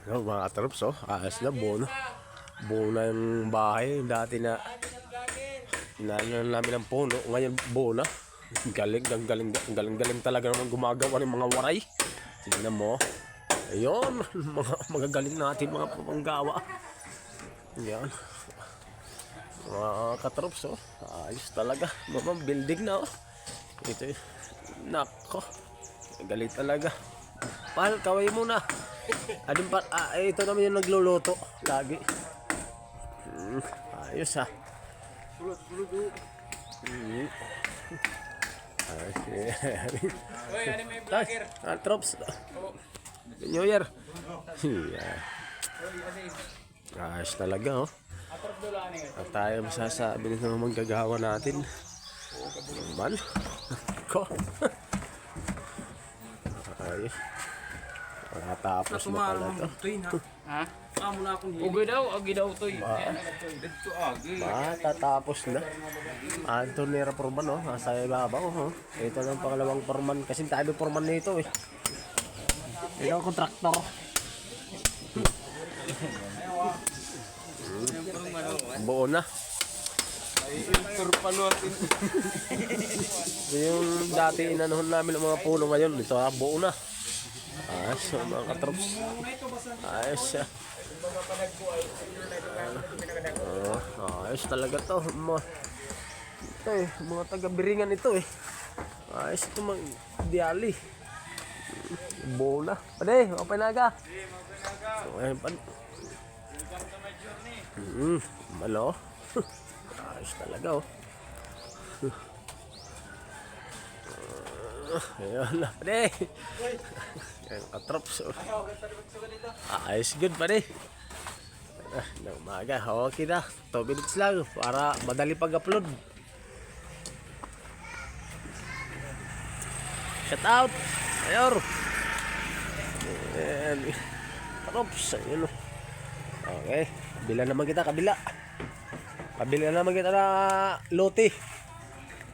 No, mga katrops, oh. Ayos na, buo na. Buo na yung bahay. Dati na inaano namin ng puno. Ngayon, buo na. Galing, galing talaga naman gumagawa ng mga waray. Tignan mo. Ayun, mga magagaling natin mga pamanggawa. Yan. Mga katrops, oh. Ayos talaga. Mga building na, oh. Ito, nako. Galing talaga. Pahal, kaway muna. Ito naman yung nagluluto lagi. Ayos ha. Hoy, ano may vlogger? Trops. New Year. Ayos talaga, oh. At tayo masasabi ng mga manggagawa natin. Man. Ko. Ayos. Matapos na pala ito. Ha? Ugay daw toy. Dito agi. Matatapos na. Antonera Porman, no? Nasa ibabaw, oh. Ito na ang pangalawang Porman. Kasi tayo Porman nito, eh. Ito ang kontraktor. Buo na. Yung dati inanuhan namin ng mga puno ngayon. Ito buo na. Ayos, mga katrops. Ayos siya. Ayos talaga to. Ito eh, mga taga-biringan ito eh. Ayos ito mga diali. Buo na. Pade, open na ka. Malo. Ayos talaga, oh. Ayan na, pade. Ayan, katrops. Ayos good, pade. Na umaga, okay na. 2 minutes lang para madali pag-upload. Shout out! Ayor! Ayan. Katrops, ayun, oh. Okay, kabila naman kita, kabila. Kabila naman kita na lote.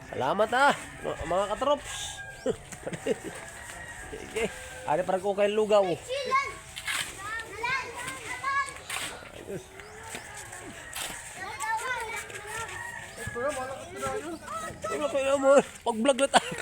Salamat ha, mga katrops. Okay, ada parang ko kay lugaw. Ano kaya mo? Pag-vlog na tayo.